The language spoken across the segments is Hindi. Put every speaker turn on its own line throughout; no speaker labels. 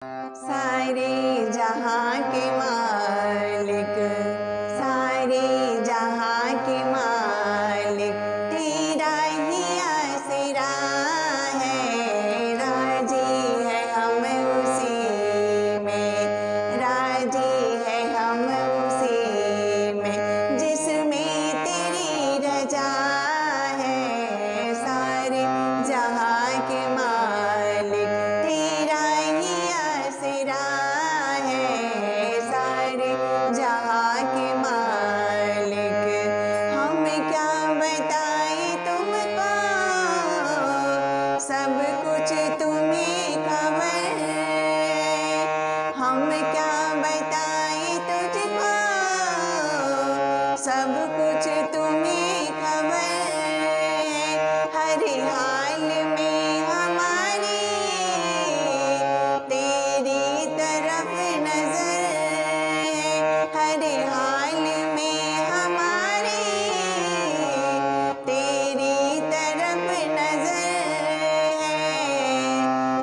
सारे जहां के मालिक, सारे जहां के मालिक, तेरा ही आसरा है। राजी है हम उसी में, राजी है हम उसी में, जिसमें तेरी रजा है। सारे जहां के मालिक, तेरा ही आसरा है। सारे जहां के मालिक, हम क्या बताएं तुमको, सब कुछ तुम्हें खबर। हम क्या बताएं तुझको, सब कुछ तुम्हें खबर। हर हाल में हमारी तेरी तरफ नजर है। हर हाल में हमारी तेरी तरफ नजर है।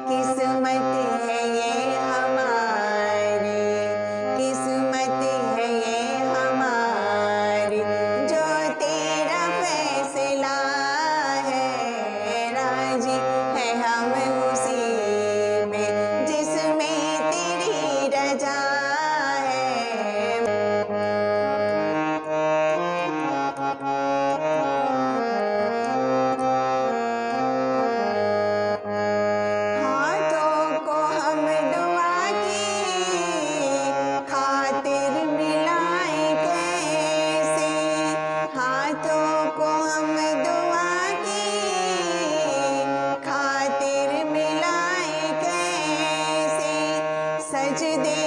किस्मत है ये हमारी, किस्मत है ये हमारी, जो तेरा फैसला है। राजी है हम उसी में, जिसमें तेरी रजा है। हाथों को हम दुआ की खातिर मिलाएं कैसे, हाथों को हम दुआ की खातिर मिलाएं कैसे। सजदे